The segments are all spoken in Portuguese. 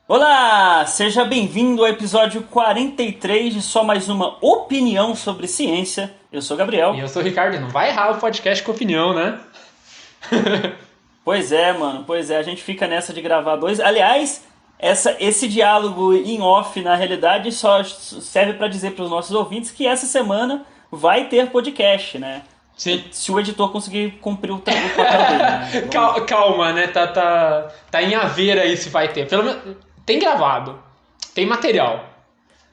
Olá, seja bem-vindo ao episódio 43 de Só Mais Uma Opinião sobre Ciência. Eu sou o Gabriel. E eu sou o Ricardo. Não vai errar o podcast com opinião, né? Pois é, mano. Pois é, a gente fica nessa de gravar dois. Aliás, esse diálogo em off, na realidade, só serve para dizer para os nossos ouvintes que essa semana vai ter podcast, né? Sim. Se o editor conseguir cumprir o papel dele. Né? Calma, né? Tá em haver aí se vai ter. Pelo menos tem gravado. Tem material.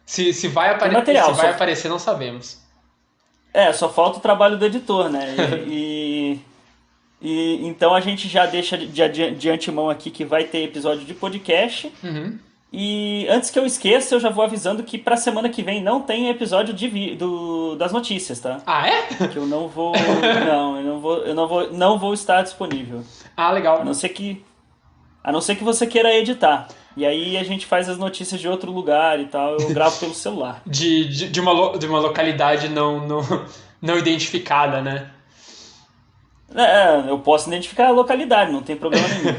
Se vai aparecer, não sabemos. Só falta o trabalho do editor, né? E então a gente já deixa de antemão aqui que vai ter episódio de podcast. Uhum. E antes que eu esqueça, eu já vou avisando que pra semana que vem não tem episódio das notícias, tá? Ah, é? Que eu não vou. não vou estar disponível. Ah, legal. A não ser que você queira editar. E aí a gente faz as notícias de outro lugar e tal, eu gravo pelo celular. De uma localidade não identificada, né? Eu posso identificar a localidade, não tem problema nenhum.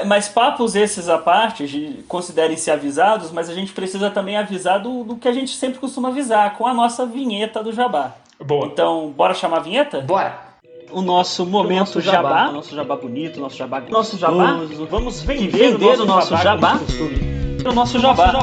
Mas papos esses à parte, considerem-se avisados, mas a gente precisa também avisar do que a gente sempre costuma avisar, com a nossa vinheta do Jabá. Boa. Então, bora chamar a vinheta? Bora! O nosso momento Jabá. O nosso Jabá bonito, o nosso Jabá gostoso. Vamos vender o nosso Jabá. O nosso Jabá.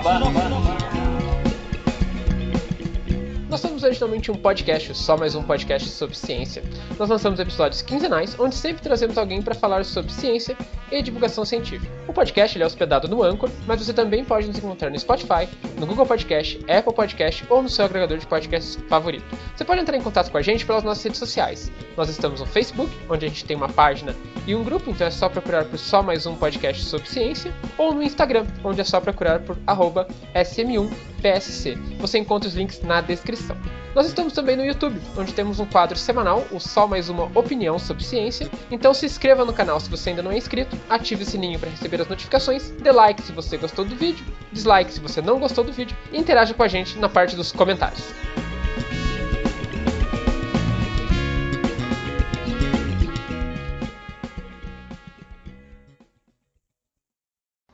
Nós somos originalmente um podcast, só mais um podcast sobre ciência. Nós lançamos episódios quinzenais, onde sempre trazemos alguém para falar sobre ciência e divulgação científica. O podcast é hospedado no Anchor, mas você também pode nos encontrar no Spotify, no Google Podcast, Apple Podcast ou no seu agregador de podcasts favorito. Você pode entrar em contato com a gente pelas nossas redes sociais. Nós estamos no Facebook, onde a gente tem uma página e um grupo, então é só procurar por Só Mais Um Podcast sobre Ciência, ou no Instagram, onde é só procurar por @sm1psc. Você encontra os links na descrição. Nós estamos também no YouTube, onde temos um quadro semanal, o Só Mais Uma Opinião sobre Ciência. Então se inscreva no canal se você ainda não é inscrito, ative o sininho para receber as notificações, dê like se você gostou do vídeo, dislike se você não gostou do vídeo e interaja com a gente na parte dos comentários.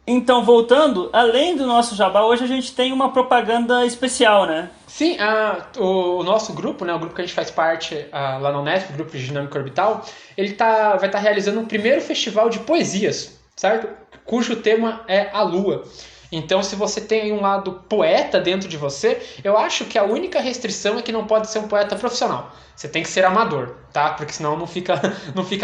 Então, voltando, além do nosso Jabá, hoje a gente tem uma propaganda especial, né? Sim, o nosso grupo, né, o grupo que a gente faz parte lá na Unesp, o Grupo de Dinâmica Orbital, ele vai estar realizando um primeiro festival de poesias, certo? Cujo tema é a Lua. Então, se você tem aí um lado poeta dentro de você, eu acho que a única restrição é que não pode ser um poeta profissional. Você tem que ser amador, tá? Porque senão não fica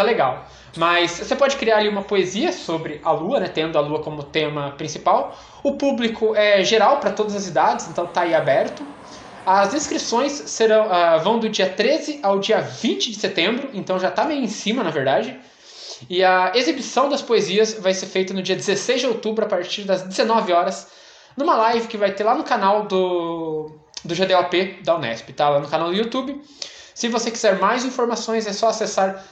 legal. Mas você pode criar ali uma poesia sobre a Lua, né? Tendo a Lua como tema principal. O público é geral para todas as idades, então tá aí aberto. As inscrições vão do dia 13 ao dia 20 de setembro, então já tá meio em cima, na verdade. E a exibição das poesias vai ser feita no dia 16 de outubro, a partir das 19 horas, numa live que vai ter lá no canal do GDOP da Unesp, tá? Lá no canal do YouTube. Se você quiser mais informações, é só acessar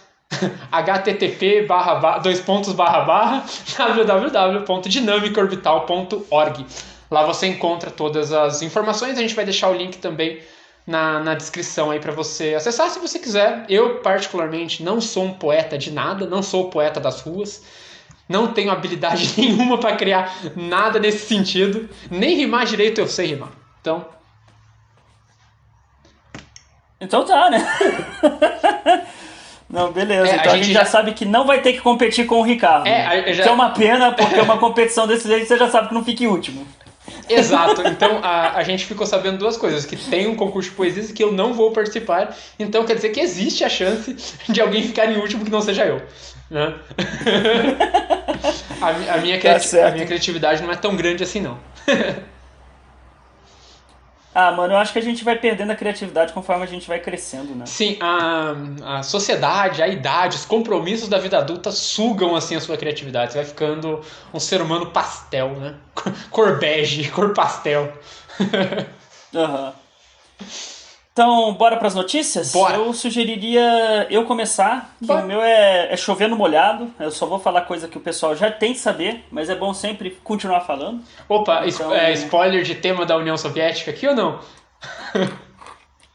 http://www.dinamicaorbital.org. Lá você encontra todas as informações, a gente vai deixar o link também na descrição aí para você acessar se você quiser. Eu, particularmente, não sou um poeta de nada, não sou o poeta das ruas, não tenho habilidade nenhuma para criar nada nesse sentido, nem rimar direito eu sei rimar. Então tá, né? Não, beleza. Então a gente já sabe que não vai ter que competir com o Ricardo. Que é uma pena, porque uma competição desse jeito você já sabe que não fica em último. Exato, então a gente ficou sabendo duas coisas, que tem um concurso de poesias que eu não vou participar, então quer dizer que existe a chance de alguém ficar em último que não seja eu, né? a minha criatividade não é tão grande assim não. Mano, eu acho que a gente vai perdendo a criatividade conforme a gente vai crescendo, né? Sim, a sociedade, a idade, os compromissos da vida adulta sugam, assim, a sua criatividade. Você vai ficando um ser humano pastel, né? Cor bege, cor pastel. Aham. Então, bora para as notícias? Bora. Eu sugeriria eu começar, que Bora. o meu é chovendo molhado. Eu só vou falar coisa que o pessoal já tem que saber, mas é bom sempre continuar falando. Opa, Então- spoiler de tema da União Soviética aqui ou não?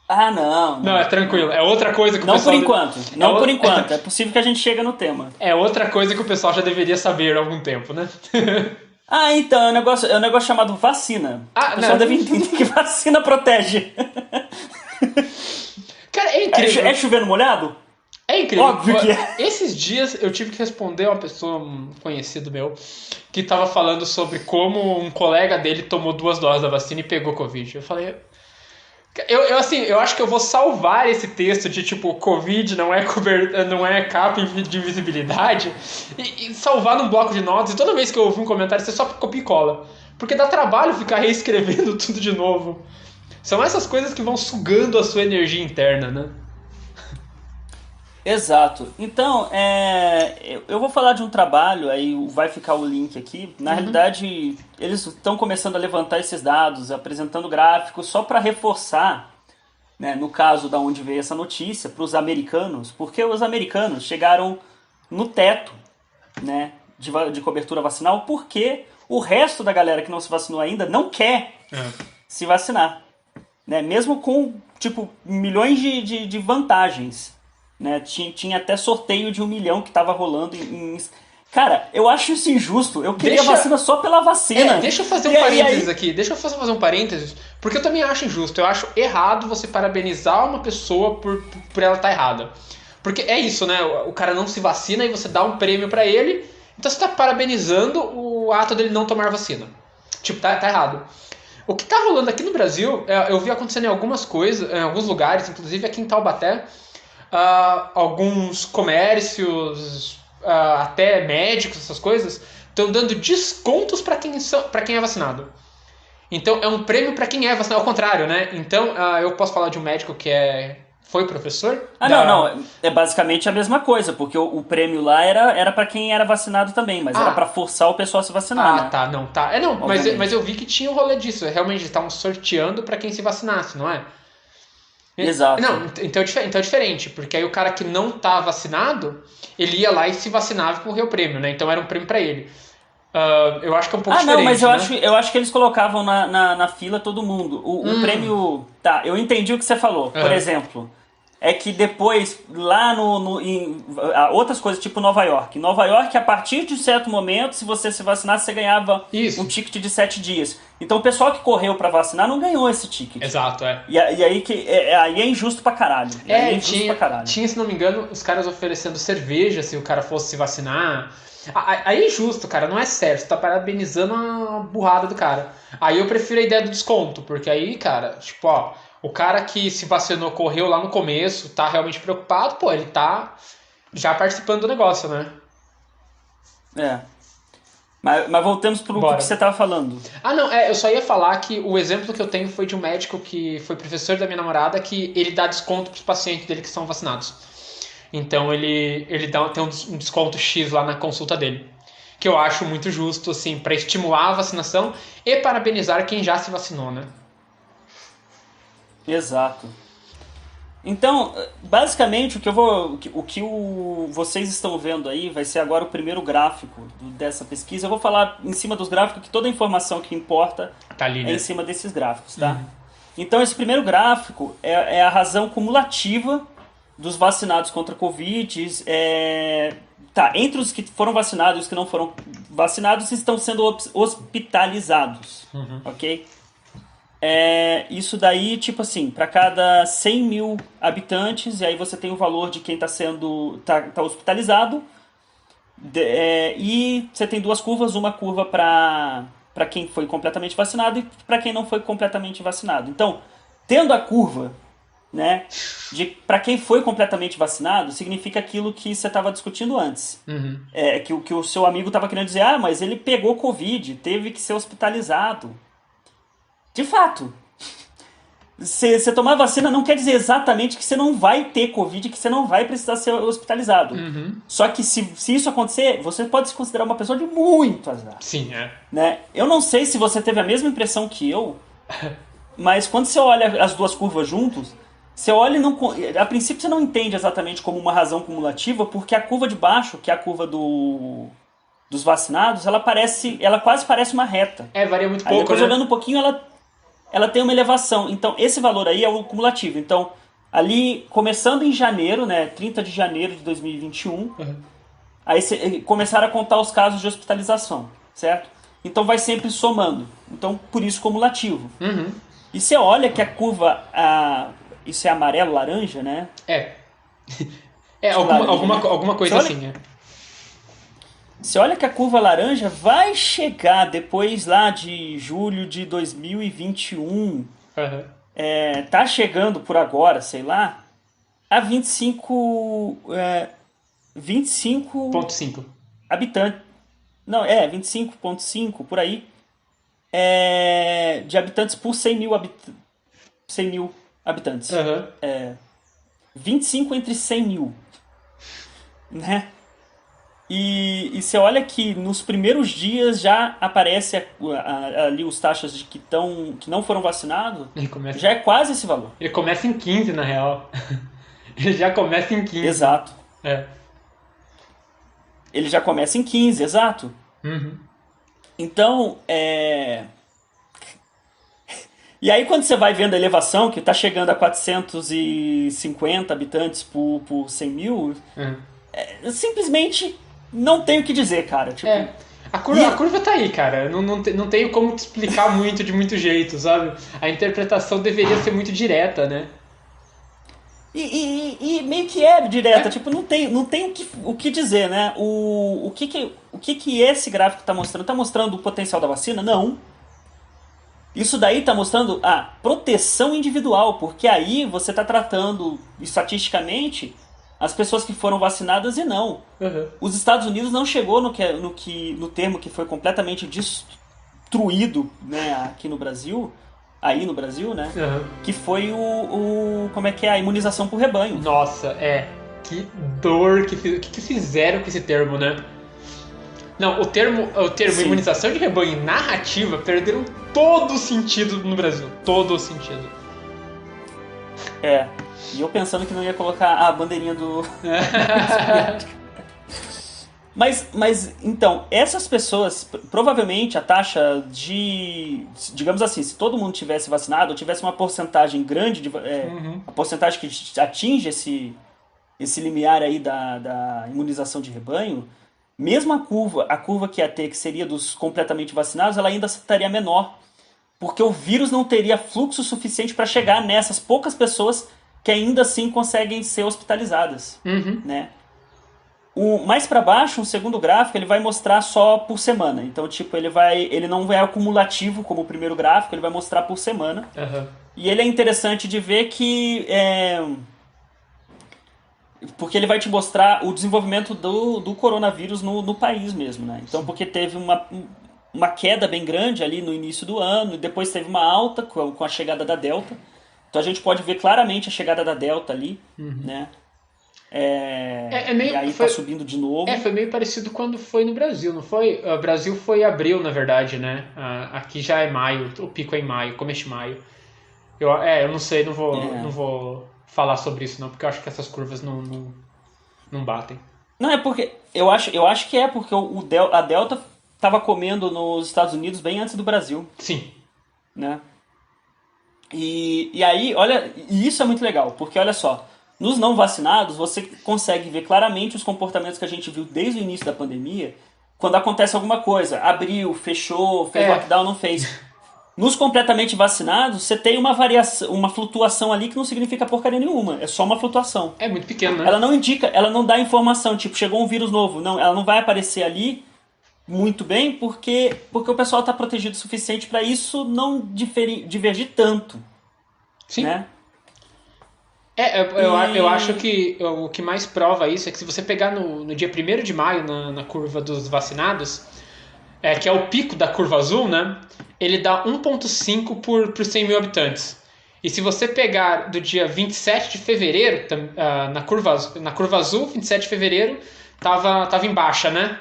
Ah, não. Não, é tranquilo. É outra coisa que o Não por pessoal... enquanto. É Não por o- enquanto. É possível que a gente chegue no tema. É outra coisa que o pessoal já deveria saber há algum tempo, né? Ah, então, é um negócio chamado vacina. Ah, o pessoal não. deve entender que vacina protege. Cara, é incrível. É chovendo molhado? É incrível. Óbvio que é. Esses dias eu tive que responder a uma pessoa, um conhecido meu, que tava falando sobre como um colega dele tomou 2 doses da vacina e pegou Covid. Eu falei... eu acho que eu vou salvar esse texto de tipo, Covid não é capa de invisibilidade e salvar num bloco de notas. E toda vez que eu ouvir um comentário, você só copia e cola. Porque dá trabalho ficar reescrevendo tudo de novo. São essas coisas que vão sugando a sua energia interna, né? Exato. Então, eu vou falar de um trabalho, aí vai ficar o link aqui. Na realidade, eles estão começando a levantar esses dados, apresentando gráficos, só para reforçar, né, no caso da onde veio essa notícia, para os americanos, porque os americanos chegaram no teto, né, de cobertura vacinal, porque o resto da galera que não se vacinou ainda não quer se vacinar, né, mesmo com tipo milhões de vantagens. Né? Tinha até sorteio de 1 milhão que tava rolando Cara, eu acho isso injusto. Eu queria vacina só pela vacina. Deixa eu fazer um parênteses aqui. Deixa eu fazer um parênteses, porque eu também acho injusto. Eu acho errado você parabenizar uma pessoa por ela estar errada. Porque é isso, né? O cara não se vacina e você dá um prêmio pra ele. Então você tá parabenizando o ato dele não tomar vacina. Tipo, tá errado. O que tá rolando aqui no Brasil, eu vi acontecendo em algumas coisas, em alguns lugares, inclusive aqui em Taubaté. Alguns comércios, até médicos, essas coisas, estão dando descontos para quem é vacinado. Então é um prêmio para quem é vacinado, ao contrário, né? Então eu posso falar de um médico que foi professor. Não, é basicamente a mesma coisa, porque o prêmio lá era para quem era vacinado também, mas era para forçar o pessoal a se vacinar, né? Tá. Mas eu vi que tinha o rolê disso. Realmente eles estavam sorteando para quem se vacinasse, não é? Exato. Não, então é diferente, porque aí o cara que não tá vacinado, ele ia lá e se vacinava e correu o prêmio, né? Então era um prêmio pra ele. Eu acho que é um pouco diferente. Não, mas né? eu acho que eles colocavam na fila todo mundo. O prêmio. Tá, eu entendi o que você falou. Por exemplo, é que depois, lá em outras coisas, tipo Nova York. Em Nova York, a partir de certo momento, se você se vacinasse, você ganhava um ticket de 7 dias. Então o pessoal que correu pra vacinar não ganhou esse ticket. Exato, E aí aí é injusto pra caralho. Tinha, se não me engano, os caras oferecendo cerveja se o cara fosse se vacinar. Aí é injusto, cara, não é certo. Você tá parabenizando a burrada do cara. Aí eu prefiro a ideia do desconto, porque aí, cara, tipo, o cara que se vacinou, correu lá no começo, tá realmente preocupado, pô, ele tá já participando do negócio, né? Mas voltemos pro que você tava falando. Eu só ia falar que o exemplo que eu tenho foi de um médico que foi professor da minha namorada, que ele dá desconto pros pacientes dele que são vacinados. Então ele tem um desconto X lá na consulta dele. Que eu acho muito justo, assim, pra estimular a vacinação e parabenizar quem já se vacinou, né? Exato. Então, basicamente, vocês estão vendo aí vai ser agora o primeiro gráfico dessa pesquisa. Eu vou falar em cima dos gráficos, que toda a informação que importa tá ali, né? É em cima desses gráficos, tá? Então, esse primeiro gráfico é a razão cumulativa dos vacinados contra a Covid. Entre os que foram vacinados e os que não foram vacinados, estão sendo hospitalizados, ok? Isso daí, tipo assim, para cada 100 mil habitantes, e aí você tem o valor de quem tá hospitalizado, e você tem 2 curvas, uma curva para quem foi completamente vacinado e para quem não foi completamente vacinado. Então, tendo a curva, né, para quem foi completamente vacinado, significa aquilo que você estava discutindo antes. Que o seu amigo estava querendo dizer, mas ele pegou Covid, teve que ser hospitalizado. De fato, você tomar vacina não quer dizer exatamente que você não vai ter Covid, que você não vai precisar ser hospitalizado. Só que se isso acontecer, você pode se considerar uma pessoa de muito azar. Sim, né? Eu não sei se você teve a mesma impressão que eu, mas quando você olha as 2 curvas juntos, Você olha e não, a princípio você não entende exatamente como uma razão cumulativa, porque a curva de baixo, que é a curva dos vacinados, ela quase parece uma reta. Varia muito Aí pouco, depois né? olhando um pouquinho, ela tem uma elevação. Então esse valor aí é o cumulativo. Então ali, começando em janeiro, né, 30 de janeiro de 2021, aí começaram a contar os casos de hospitalização, certo? Então vai sempre somando. Então por isso cumulativo. E você olha que a curva, isso é amarelo, laranja, né? Alguma coisa olha, assim, né? Você olha que a curva laranja vai chegar depois lá de julho de 2021. Tá chegando por agora, sei lá, a 25,5 habitantes. Não, 25,5 por aí. De habitantes por 100 mil habitantes. 25 entre 100 mil. Né? E você olha que nos primeiros dias já aparece ali os taxas de que não foram vacinados, já é quase esse valor. Ele começa em 15, na real. Ele já começa em 15. Exato. Ele já começa em 15, exato. Então, E aí quando você vai vendo a elevação, que está chegando a 450 habitantes por 100 mil, simplesmente não tem o que dizer, cara. Tipo, a curva tá aí, cara. Não tenho como te explicar muito de muito jeito, sabe? A interpretação deveria ser muito direta, né? E meio que é direta, tipo, não tem o que dizer, né? O que esse gráfico está mostrando? Está mostrando o potencial da vacina? Não. Isso daí está mostrando a proteção individual, porque aí você está tratando estatisticamente as pessoas que foram vacinadas e não. Os Estados Unidos não chegou no termo que foi completamente destruído, né, aqui no Brasil, aí no Brasil, né, que foi como é que é, a imunização por rebanho. Nossa, que dor que fizeram com esse termo, né? Não, o termo imunização de rebanho e narrativa perderam todo o sentido no Brasil. Todo o sentido. E eu pensando que não ia colocar a bandeirinha do... mas, então, essas pessoas, provavelmente a taxa de... Digamos assim, se todo mundo tivesse vacinado, ou tivesse uma porcentagem grande, a porcentagem que atinge esse limiar aí da imunização de rebanho... Mesmo a curva que ia ter, que seria dos completamente vacinados, ela ainda estaria menor. Porque o vírus não teria fluxo suficiente para chegar nessas poucas pessoas que ainda assim conseguem ser hospitalizadas. Né? Mais para baixo, um segundo gráfico, ele vai mostrar só por semana. Então, tipo, ele não é acumulativo como o primeiro gráfico, ele vai mostrar por semana. E ele é interessante de ver que... Porque ele vai te mostrar o desenvolvimento do coronavírus no país mesmo, né? Então, porque teve uma queda bem grande ali no início do ano, e depois teve uma alta com a chegada da Delta. Então a gente pode ver claramente a chegada da Delta ali, né? E aí tá subindo de novo. Foi meio parecido quando foi no Brasil, não foi? O Brasil foi em abril, na verdade, né? Aqui já é maio, o pico é em maio, começo de maio. Eu não sei, não vou falar sobre isso não, porque eu acho que essas curvas não batem. Não, é porque eu acho que é porque a Delta estava comendo nos Estados Unidos bem antes do Brasil. Sim. Né? E aí, olha, e isso é muito legal, porque olha só, nos não vacinados você consegue ver claramente os comportamentos que a gente viu desde o início da pandemia, quando acontece alguma coisa, abriu, fechou, fez lockdown, não fez. Nos completamente vacinados, você tem uma variação, uma flutuação ali que não significa porcaria nenhuma. É só uma flutuação. É muito pequeno, né? Ela não indica, ela não dá informação, tipo, chegou um vírus novo. Não, ela não vai aparecer ali muito bem, porque o pessoal está protegido o suficiente para isso não divergir tanto. Sim. Né? Eu acho que o que mais prova isso é que se você pegar no dia 1º de maio, na curva dos vacinados, que é o pico da curva azul, né? Ele dá 1,5 por 100 mil habitantes. E se você pegar do dia 27 de fevereiro, na curva azul, 27 de fevereiro, tava em baixa, né?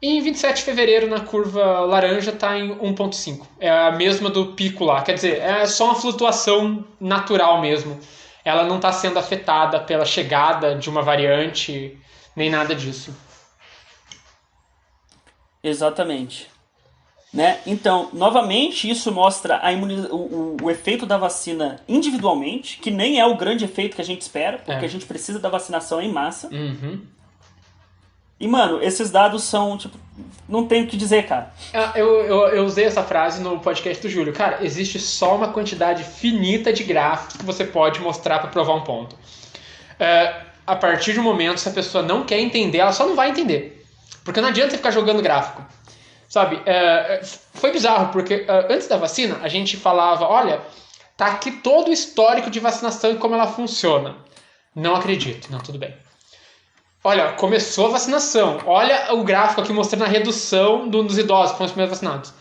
E em 27 de fevereiro, na curva laranja, está em 1,5. É a mesma do pico lá. Quer dizer, é só uma flutuação natural mesmo. Ela não está sendo afetada pela chegada de uma variante, nem nada disso. Exatamente. Né? Então, novamente, isso mostra o efeito da vacina individualmente, que nem é o grande efeito que a gente espera, porque a gente precisa da vacinação em massa. Uhum. E, mano, esses dados são, tipo, não tem o que dizer, cara. Eu usei essa frase no podcast do Júlio. Cara, existe só uma quantidade finita de gráficos que você pode mostrar para provar um ponto. A partir de um momento, se a pessoa não quer entender, ela só não vai entender. Porque não adianta você ficar jogando gráfico. Sabe? Foi bizarro, porque antes da vacina, a gente falava, olha, tá aqui todo o histórico de vacinação e como ela funciona. Não acredito. Não, tudo bem. Olha, começou a vacinação. Olha o gráfico aqui mostrando a redução dos idosos que foram os primeiros vacinados.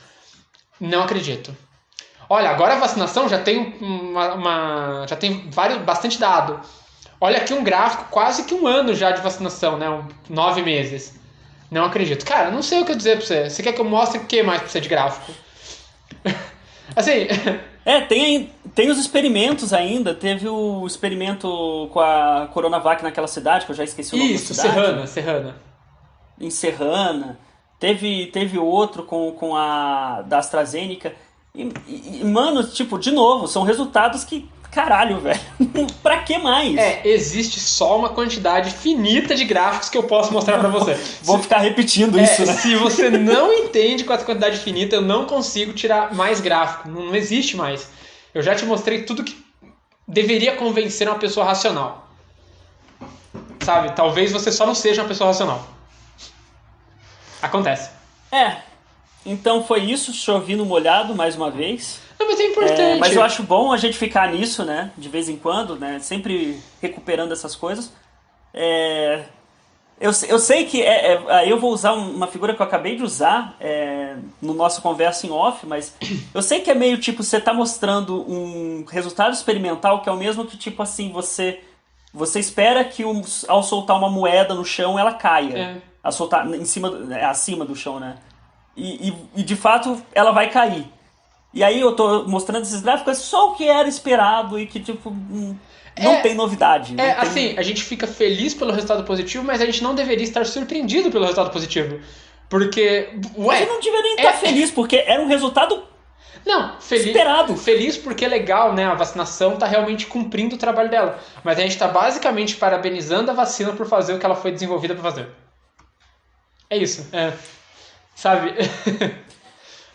Não acredito. Olha, agora a vacinação já tem já tem bastante dado. Olha aqui um gráfico, quase que um ano já de vacinação, né? 9 meses. Não acredito. Cara, não sei o que dizer pra você. Você quer que eu mostre o que mais pra você de gráfico? Assim... Tem os experimentos ainda. Teve o experimento com a Coronavac naquela cidade, que eu já esqueci o nome da cidade. Serrana. Em Serrana. Teve outro com a da AstraZeneca. E, mano, tipo, de novo, são resultados que... Caralho, velho. Pra que mais? Existe só uma quantidade finita de gráficos que eu posso mostrar pra você. Vou ficar repetindo isso, né? Se você não entende com essa quantidade finita, eu não consigo tirar mais gráfico. Não existe mais. Eu já te mostrei tudo que deveria convencer uma pessoa racional. Sabe? Talvez você só não seja uma pessoa racional. Acontece. Então foi isso, chovi no molhado mais uma vez. Não, mas é importante. Mas eu acho bom a gente ficar nisso, né? De vez em quando, né? Sempre recuperando essas coisas. Eu sei que... aí eu vou usar uma figura que eu acabei de usar no nosso conversa em off, mas eu sei que é meio tipo, você tá mostrando um resultado experimental que é o mesmo que, tipo assim, você espera que ao soltar uma moeda no chão, ela caia. Ao soltar acima do chão, né? E de fato, ela vai cair. E aí eu tô mostrando esses gráficos, é só o que era esperado e que, tipo, não tem novidade. Assim, a gente fica feliz pelo resultado positivo, mas a gente não deveria estar surpreendido pelo resultado positivo. Porque, Mas eu não deveria nem estar feliz, porque era um resultado esperado. Feliz porque é legal, né? A vacinação tá realmente cumprindo o trabalho dela. Mas a gente tá basicamente parabenizando a vacina por fazer o que ela foi desenvolvida para fazer. É isso, sabe?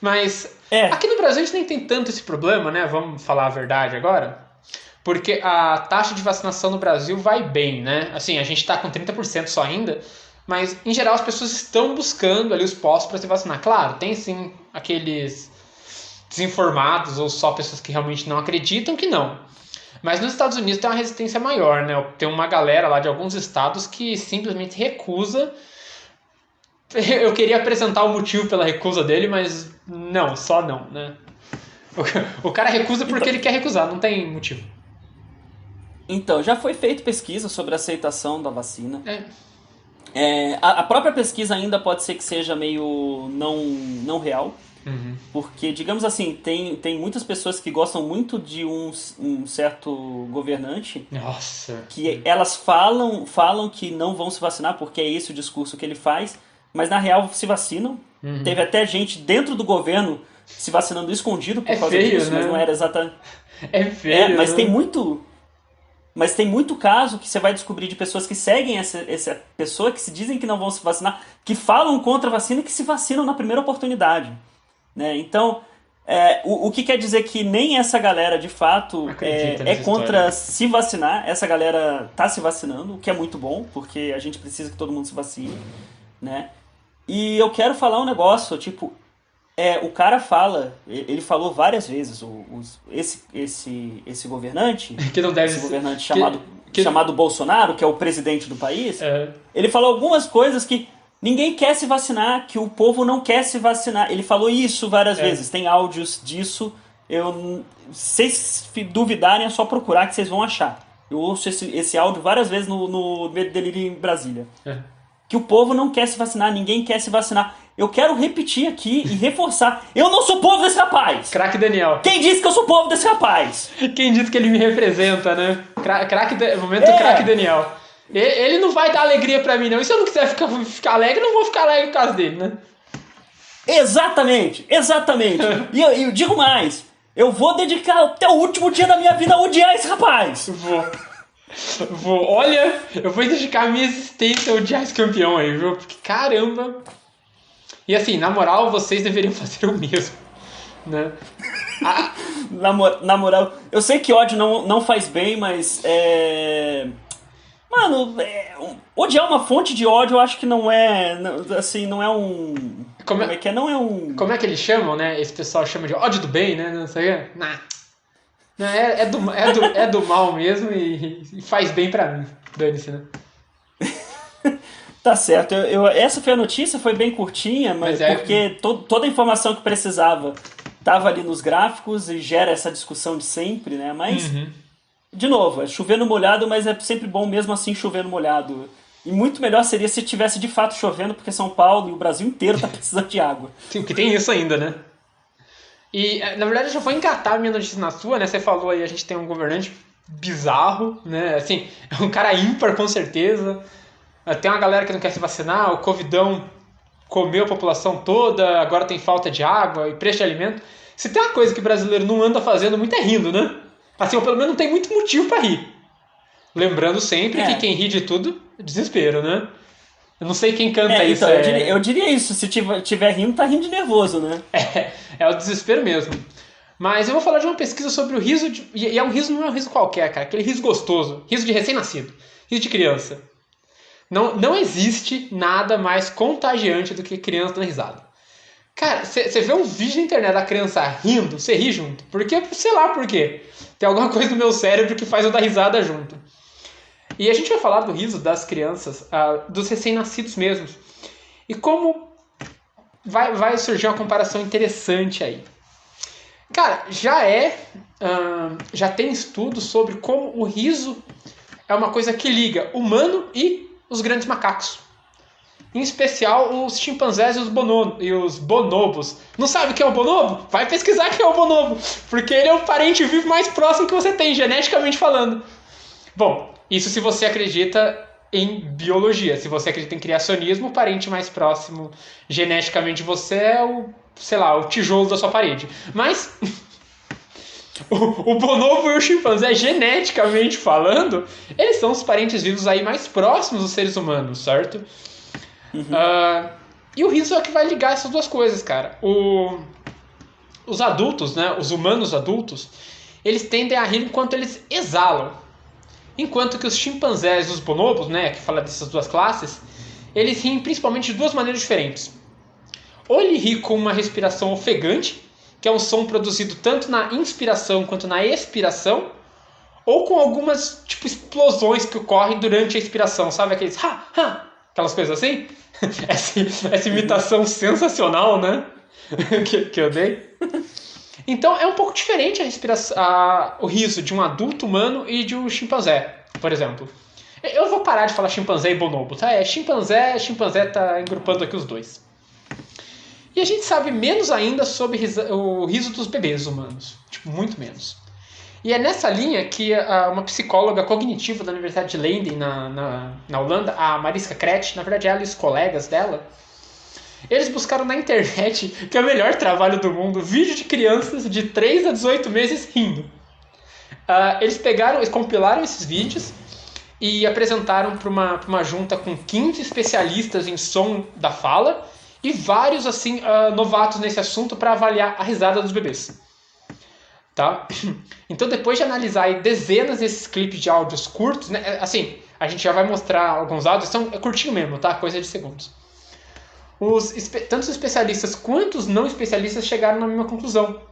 Mas aqui no Brasil a gente nem tem tanto esse problema, né? Vamos falar a verdade agora. Porque a taxa de vacinação no Brasil vai bem, né? Assim, a gente tá com 30% só ainda, mas em geral as pessoas estão buscando ali os postos para se vacinar. Claro, tem sim aqueles desinformados ou só pessoas que realmente não acreditam que não. Mas nos Estados Unidos tem uma resistência maior, né? Tem uma galera lá de alguns estados que simplesmente recusa. Eu queria apresentar o motivo pela recusa dele, mas não, só não, né? O cara recusa porque ele quer recusar, não tem motivo. Então, já foi feita pesquisa sobre a aceitação da vacina. A própria pesquisa ainda pode ser que seja meio não real. Uhum. Porque, digamos assim, tem muitas pessoas que gostam muito de um certo governante. Nossa. Que elas falam que não vão se vacinar porque é esse o discurso que ele faz, mas na real se vacinam. Uhum. Teve até gente dentro do governo se vacinando escondido por causa feio, disso, né? mas não era exatamente... É feio, mas né? tem muito caso que você vai descobrir de pessoas que seguem essa pessoa, que se dizem que não vão se vacinar, que falam contra a vacina e que se vacinam na primeira oportunidade. Né? Então, o que quer dizer que nem essa galera, de fato, é contra se vacinar. Essa galera tá se vacinando, o que é muito bom, porque a gente precisa que todo mundo se vacine. Né? E eu quero falar um negócio, tipo... o cara fala, ele falou várias vezes, esse governante, que não deve esse governante chamado Bolsonaro, que é o presidente do país, É. ele falou algumas coisas que ninguém quer se vacinar, que o povo não quer se vacinar. Ele falou isso várias vezes, tem áudios disso. Se vocês duvidarem, é só procurar que vocês vão achar. Eu ouço esse áudio várias vezes no Delírio em Brasília. É. que o povo não quer se vacinar, ninguém quer se vacinar. Eu quero repetir aqui e reforçar. Eu não sou povo desse rapaz! Craque Daniel. Quem disse que eu sou povo desse rapaz? Quem disse que ele me representa, né? Momento craque Daniel. Ele não vai dar alegria pra mim, não. E se eu não quiser ficar alegre, eu não vou ficar alegre por causa dele, né? Exatamente. E eu digo mais. Eu vou dedicar até o último dia da minha vida a odiar esse rapaz. Olha, eu vou dedicar a minha existência a odiar esse campeão aí, viu? Porque caramba. E assim, na moral, vocês deveriam fazer o mesmo, né? Na moral, eu sei que ódio não faz bem, mas mano, odiar uma fonte de ódio eu acho que não é, assim, não é um... Como é que é? Não é um... Como é que eles chamam, né? Esse pessoal chama de ódio do bem, né? Não sei o que. Não, é do mal mesmo e faz bem pra mim. Dane-se, né? Tá certo. Essa foi a notícia, foi bem curtinha, mas porque toda a informação que precisava estava ali nos gráficos e gera essa discussão de sempre, né? Mas, de novo, é chover no molhado, mas é sempre bom mesmo assim chover no molhado. E muito melhor seria se tivesse de fato chovendo, porque São Paulo e o Brasil inteiro tá precisando de água. Sim, porque tem isso ainda, né? E, na verdade, eu já vou engatar a minha notícia na sua, né? Você falou aí, a gente tem um governante bizarro, né? Assim, é um cara ímpar, com certeza. Tem uma galera que não quer se vacinar, o Covidão comeu a população toda, agora tem falta de água e preço de alimento. Se tem uma coisa que o brasileiro não anda fazendo muito é rindo, né? Assim, ou pelo menos não tem muito motivo pra rir. Lembrando sempre que quem ri de tudo é desespero, né? Eu não sei quem canta isso. Então, eu diria isso, se tiver rindo, tá rindo de nervoso, né? É o desespero mesmo. Mas eu vou falar de uma pesquisa sobre o riso, e é um riso, não é um riso qualquer, cara, aquele riso gostoso, riso de recém-nascido, riso de criança. Não existe nada mais contagiante do que criança dando risada. Cara, você vê um vídeo na internet da criança rindo, você ri junto. Porque, sei lá por quê. Tem alguma coisa no meu cérebro que faz eu dar risada junto. E a gente vai falar do riso das crianças, dos recém-nascidos mesmos. E como vai surgir uma comparação interessante aí. Cara, já tem estudos sobre como o riso é uma coisa que liga humano e os grandes macacos. Em especial os chimpanzés e os bonobos. Não sabe o que é o bonobo? Vai pesquisar o que é o bonobo. Porque ele é o parente vivo mais próximo que você tem, geneticamente falando. Bom, isso se você acredita em biologia. Se você acredita em criacionismo, o parente mais próximo geneticamente de você é o tijolo da sua parede. Mas o bonobo e o chimpanzé, geneticamente falando, eles são os parentes vivos aí mais próximos dos seres humanos, certo? E o riso é o que vai ligar essas duas coisas, cara. Os adultos, né, os humanos adultos, eles tendem a rir enquanto eles exalam. Enquanto que os chimpanzés e os bonobos, né, que fala dessas duas classes, eles riem principalmente de duas maneiras diferentes. Ou ele ri com uma respiração ofegante, que é um som produzido tanto na inspiração quanto na expiração, ou com algumas explosões que ocorrem durante a expiração, sabe? Aqueles aquelas coisas assim. Essa imitação sensacional, né? que eu dei. Então é um pouco diferente o riso de um adulto humano e de um chimpanzé, por exemplo. Eu vou parar de falar chimpanzé e bonobo, tá? Chimpanzé tá engrupando aqui os dois. E a gente sabe menos ainda sobre o riso dos bebês humanos. Muito menos. E é nessa linha que uma psicóloga cognitiva da Universidade de Leiden, na Holanda, a Mariska Kretsch, na verdade ela e os colegas dela, eles buscaram na internet, que é o melhor trabalho do mundo, vídeo de crianças de 3 a 18 meses rindo. Eles compilaram esses vídeos e apresentaram para uma junta com 15 especialistas em som da fala e vários novatos nesse assunto para avaliar a risada dos bebês. Tá? Então, depois de analisar aí dezenas desses clipes de áudios curtos, né, assim, a gente já vai mostrar alguns áudios, é curtinho mesmo, tá? Coisa de segundos. Tanto os especialistas quanto os não especialistas chegaram na mesma conclusão.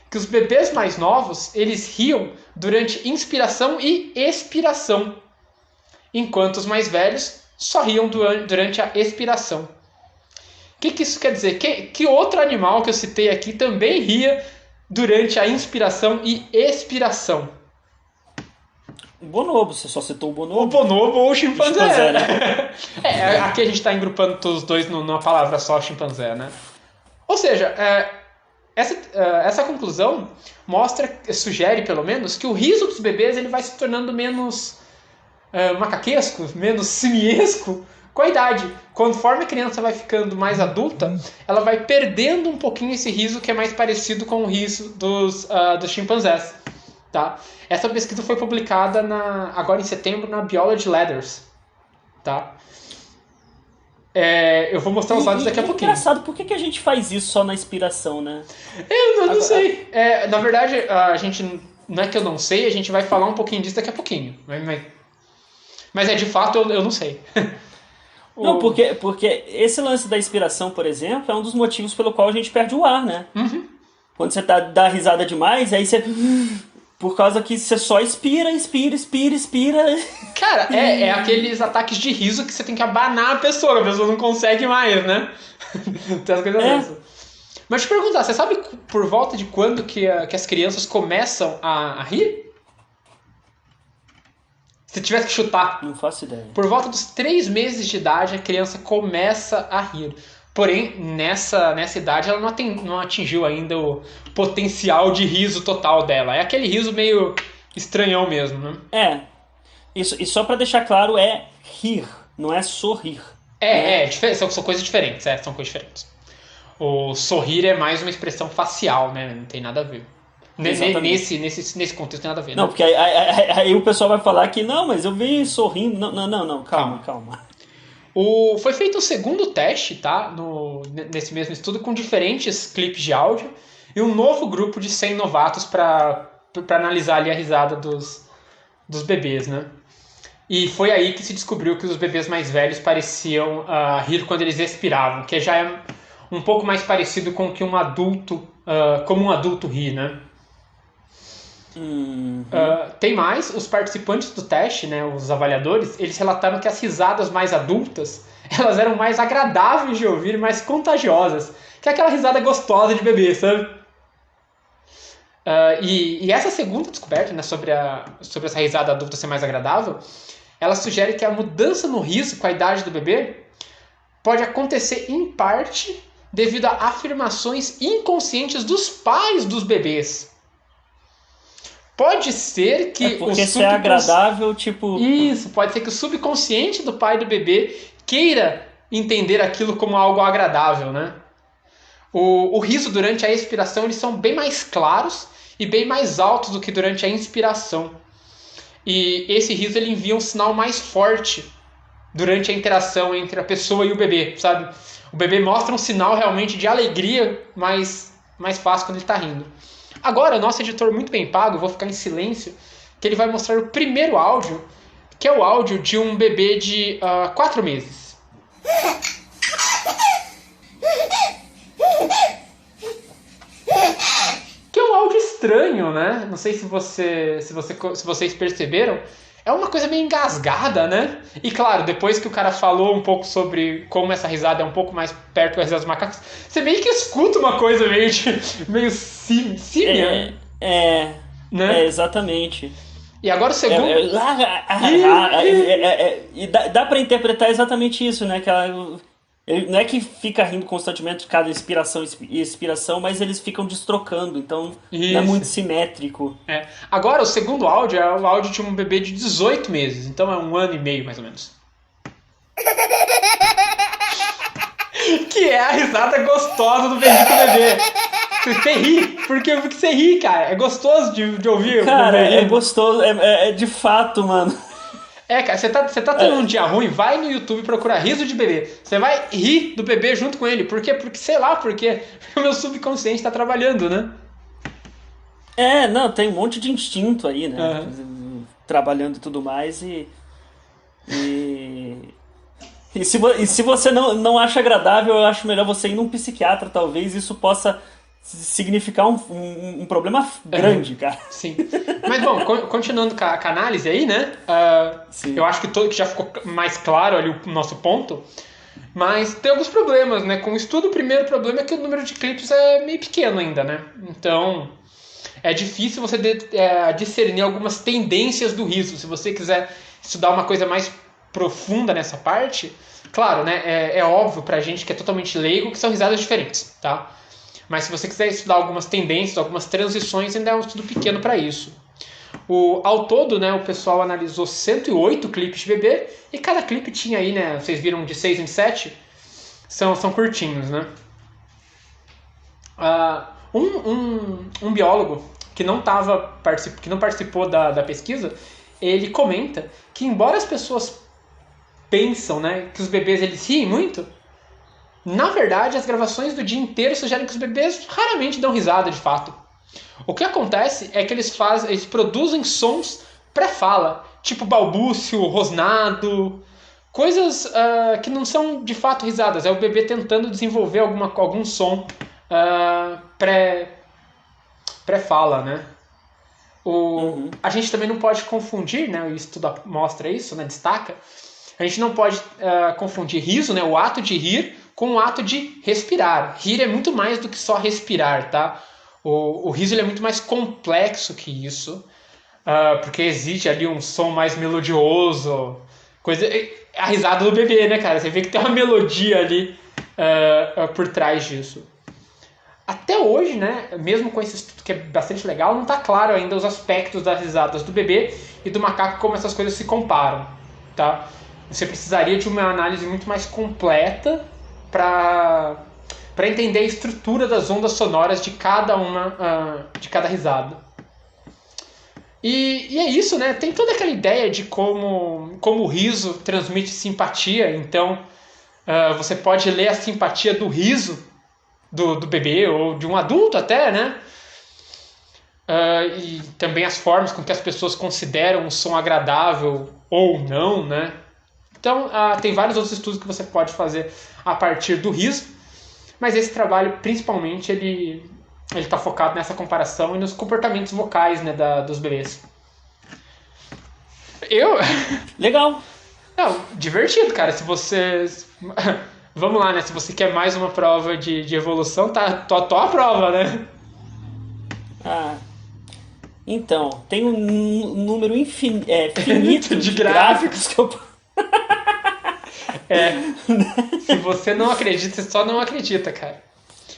Que os bebês mais novos, eles riam durante inspiração e expiração. Enquanto os mais velhos só riam durante a expiração. O que isso quer dizer? Que outro animal que eu citei aqui também ria durante a inspiração e expiração? Bonobo, você só citou o bonobo. O bonobo ou o chimpanzé, né? Aqui a gente tá agrupando os dois numa palavra só, chimpanzé, né? Ou seja, essa conclusão sugere pelo menos, que o riso dos bebês ele vai se tornando menos macaquesco, menos simiesco com a idade. Conforme a criança vai ficando mais adulta, ela vai perdendo um pouquinho esse riso que é mais parecido com o riso dos chimpanzés. Tá? Essa pesquisa foi publicada agora em setembro na Biology Letters. Tá? Eu vou mostrar os dados daqui a pouquinho. Engraçado, por que a gente faz isso só na inspiração, né? Eu não sei. Na verdade, a gente... Não é que eu não sei, a gente vai falar um pouquinho disso daqui a pouquinho. Mas de fato, eu não sei. Não, porque esse lance da inspiração, por exemplo, é um dos motivos pelo qual a gente perde o ar, né? Uhum. Quando você dá risada demais, aí você... Por causa que você só expira. Cara, aqueles ataques de riso que você tem que abanar a pessoa não consegue mais, né? Tem as coisas dessas. Mas te perguntar, você sabe por volta de quando que as crianças começam a rir? Se tivesse que chutar. Não faço ideia. Por volta dos 3 meses de idade, a criança começa a rir. Porém, nessa idade, ela não atingiu ainda o potencial de riso total dela. É aquele riso meio estranhão mesmo, né? Isso, e só pra deixar claro, é rir, não é sorrir. São coisas diferentes, são coisas diferentes. O sorrir é mais uma expressão facial, né? Não tem nada a ver. Nesse contexto tem nada a ver, né? Não, porque aí o pessoal vai falar que não, mas eu venho sorrindo. Não, calma. Foi feito o segundo teste, tá? Nesse mesmo estudo, com diferentes clipes de áudio e um novo grupo de 100 novatos para analisar ali a risada dos bebês, né? E foi aí que se descobriu que os bebês mais velhos pareciam rir quando eles expiravam, que já é um pouco mais parecido com que como um adulto ri, né? Tem mais, os participantes do teste, né, os avaliadores, eles relataram que as risadas mais adultas, elas eram mais agradáveis de ouvir, mais contagiosas, que é aquela risada gostosa de bebê, sabe? E essa segunda descoberta, né, sobre essa risada adulta ser mais agradável, ela sugere que a mudança no riso com a idade do bebê pode acontecer em parte devido a afirmações inconscientes dos pais dos bebês. Pode ser que porque se é agradável, tipo... Isso, pode ser que o subconsciente do pai do bebê queira entender aquilo como algo agradável, né? O riso durante a expiração, eles são bem mais claros e bem mais altos do que durante a inspiração. E esse riso, ele envia um sinal mais forte durante a interação entre a pessoa e o bebê, sabe? O bebê mostra um sinal realmente de alegria mais fácil quando ele está rindo. Agora, o nosso editor muito bem pago, eu vou ficar em silêncio, que ele vai mostrar o primeiro áudio, que é o áudio de um bebê de 4 meses. Que é um áudio estranho, né? Não sei se vocês perceberam. É uma coisa meio engasgada, né? E claro, depois que o cara falou um pouco sobre como essa risada é um pouco mais perto da risada dos macacos, você meio que escuta uma coisa meio símia. Né? Exatamente. E agora o segundo... E dá pra interpretar exatamente isso, né? Ele não é que fica rindo constantemente de cada inspiração e expiração, mas eles ficam destrocando, então não é muito simétrico. Agora, o segundo áudio é o áudio de um bebê de 18 meses, então é 1 ano e meio, mais ou menos. Que é a risada gostosa do bendito bebê. Você ri, porque você ri, cara. É gostoso de ouvir. Cara, é gostoso, é de fato, mano. Cara, você tá tendo um dia ruim, vai no YouTube procurar riso de bebê. Você vai rir do bebê junto com ele. Por quê? Porque, sei lá por quê. O meu subconsciente tá trabalhando, né? Tem um monte de instinto aí, né? Trabalhando e tudo mais e se você não acha agradável, eu acho melhor você ir num psiquiatra, talvez isso possa significar um problema grande, cara. Sim. Mas bom, continuando com a análise aí, né? Eu acho que já ficou mais claro ali o nosso ponto. Mas tem alguns problemas, né? Com o estudo, o primeiro problema é que o número de clipes é meio pequeno ainda, né? Então, é difícil você discernir algumas tendências do riso. Se você quiser estudar uma coisa mais profunda nessa parte, claro, né, é óbvio pra gente que é totalmente leigo que são risadas diferentes, tá? Mas se você quiser estudar algumas tendências, algumas transições, ainda é um estudo pequeno para isso. Ao todo, né, o pessoal analisou 108 clipes de bebê e cada clipe tinha aí, né, vocês viram de 6 em 7, são curtinhos, né? Um biólogo que não participou da pesquisa, ele comenta que embora as pessoas pensam, né, que os bebês eles riem muito, na verdade as gravações do dia inteiro sugerem que os bebês raramente dão risada de fato. O que acontece é que eles produzem sons pré-fala, tipo balbúcio, rosnado, coisas que não são de fato risadas, é o bebê tentando desenvolver algum som pré-fala, né? A gente também não pode confundir, né? O estudo mostra isso, né? Destaca. A gente não pode confundir riso, né? O ato de rir, com o ato de respirar. Rir é muito mais do que só respirar, tá? O riso ele é muito mais complexo que isso, porque existe ali um som mais melodioso, a risada do bebê, né, cara? Você vê que tem uma melodia ali por trás disso. Até hoje, né, mesmo com esse estudo que é bastante legal, não está claro ainda os aspectos das risadas do bebê e do macaco, como essas coisas se comparam, tá? Você precisaria de uma análise muito mais completa para entender a estrutura das ondas sonoras de cada risada. E é isso, né? Tem toda aquela ideia de como o riso transmite simpatia, então você pode ler a simpatia do riso do bebê ou de um adulto até, né? E também as formas com que as pessoas consideram um som agradável ou não, né? Então, tem vários outros estudos que você pode fazer a partir do riso, mas esse trabalho, principalmente, ele está focado nessa comparação e nos comportamentos vocais, né, dos bebês. Legal! Não, divertido, cara. Se você... Vamos lá, né? Se você quer mais uma prova de evolução, tô a prova, né? Então, tem um número finito de gráficos que eu... Se você não acredita, você só não acredita, cara.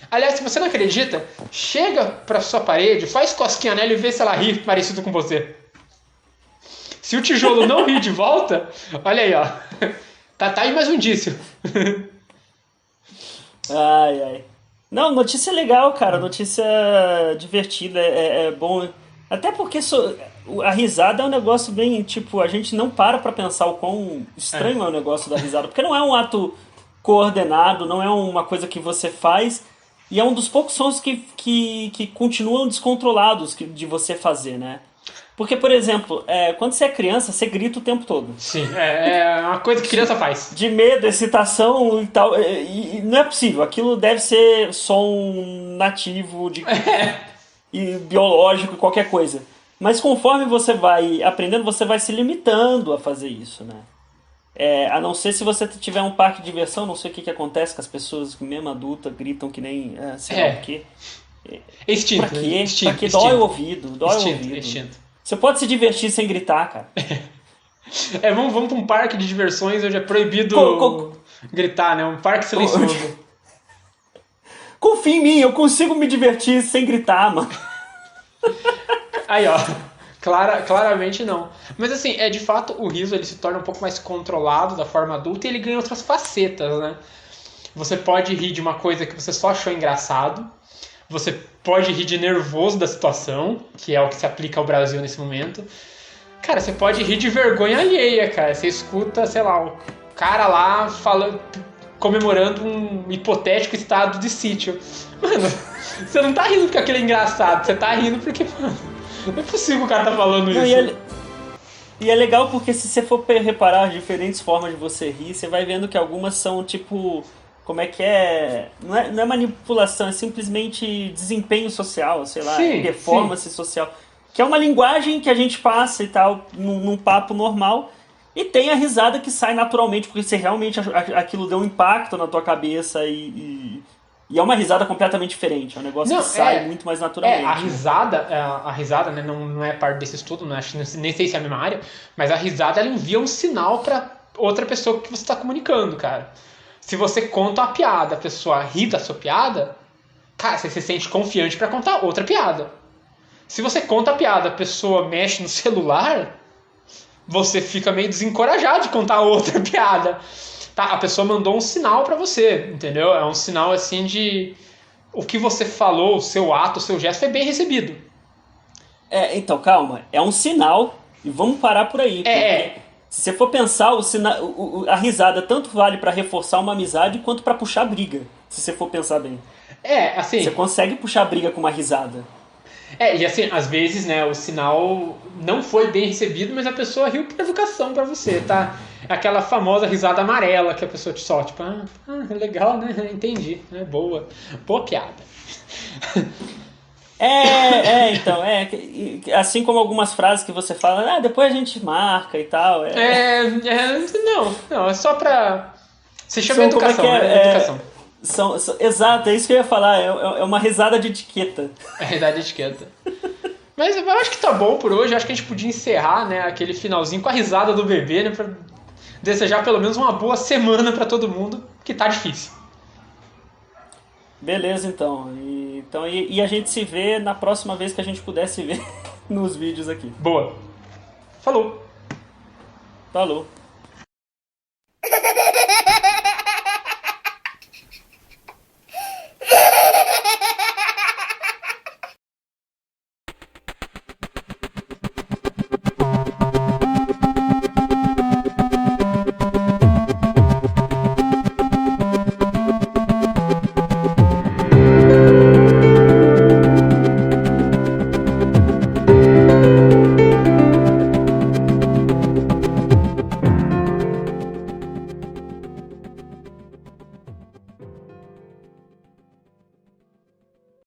Aliás, se você não acredita, chega pra sua parede, faz cosquinha nela e vê se ela ri parecido com você. Se o tijolo não rir de volta, olha aí, ó. Tá aí mais um indício. Ai. Não, notícia legal, cara. Notícia divertida. É bom. Até porque a risada é um negócio bem, tipo, a gente não para pra pensar o quão estranho é o negócio da risada. Porque não é um ato coordenado, não é uma coisa que você faz. E é um dos poucos sons que continuam descontrolados de você fazer, né? Porque, por exemplo, quando você é criança, você grita o tempo todo. Sim, é uma coisa que criança faz. De medo, excitação e tal. E não é possível. Aquilo deve ser som nativo e biológico, qualquer coisa. Mas conforme você vai aprendendo, você vai se limitando a fazer isso, né? A não ser se você tiver um parque de diversão, não sei o que acontece com as pessoas, mesmo adulta, gritam que nem sei lá o quê. Instinto. Pra quê? Instinto, Pra quê? Dói o ouvido. Instinto. Você pode se divertir sem gritar, cara. Vamos pra um parque de diversões onde é proibido gritar, né? Um parque silencioso. Confia em mim, eu consigo me divertir sem gritar, mano. Aí, ó. Claramente não. Mas assim, de fato, o riso ele se torna um pouco mais controlado da forma adulta e ele ganha outras facetas, né? Você pode rir de uma coisa que você só achou engraçado. Você pode rir de nervoso da situação, que é o que se aplica ao Brasil nesse momento. Cara, você pode rir de vergonha alheia, cara. Você escuta, sei lá, o cara lá comemorando um hipotético estado de sítio. Mano, você não tá rindo porque aquilo é engraçado. Você tá rindo porque, mano, não é possível que o cara tá falando isso. E é legal porque se você for reparar as diferentes formas de você rir, você vai vendo que algumas são tipo... Como é que é? Não é manipulação, é simplesmente desempenho social, sei lá, performance social. Que é uma linguagem que a gente passa e tal, num papo normal. E tem a risada que sai naturalmente, porque você realmente aquilo deu um impacto na tua cabeça e E é uma risada completamente diferente, é um negócio que sai muito mais naturalmente. A risada, né, não é parte desse estudo, não acho, nem sei se é a mesma área, mas a risada ela envia um sinal pra outra pessoa que você está comunicando, cara. Se você conta uma piada, a pessoa ri da sua piada, cara, você se sente confiante pra contar outra piada. Se você conta a piada, a pessoa mexe no celular, você fica meio desencorajado de contar outra piada. Tá, a pessoa mandou um sinal pra você, entendeu? É um sinal assim de o que você falou, o seu ato, o seu gesto foi bem recebido. Então, calma, é um sinal e vamos parar por aí. Porque se você for pensar, a risada tanto vale pra reforçar uma amizade quanto pra puxar briga, se você for pensar bem. Assim... Você consegue puxar briga com uma risada. E assim, às vezes, né, o sinal não foi bem recebido, mas a pessoa riu por educação pra você, tá? Aquela famosa risada amarela que a pessoa te solta, tipo, legal, né? Entendi, né? Boa piada. Então, assim como algumas frases que você fala, depois a gente marca e tal. Não, é só pra... Se chama educação, né? Educação. Exato, é isso que eu ia falar, é uma risada de etiqueta. É risada de etiqueta. Mas eu acho que tá bom por hoje, eu acho que a gente podia encerrar, né, aquele finalzinho com a risada do bebê, né, pra desejar pelo menos uma boa semana pra todo mundo, que tá difícil. Beleza, então. E a gente se vê na próxima vez que a gente puder se ver nos vídeos aqui. Boa. Falou. Falou.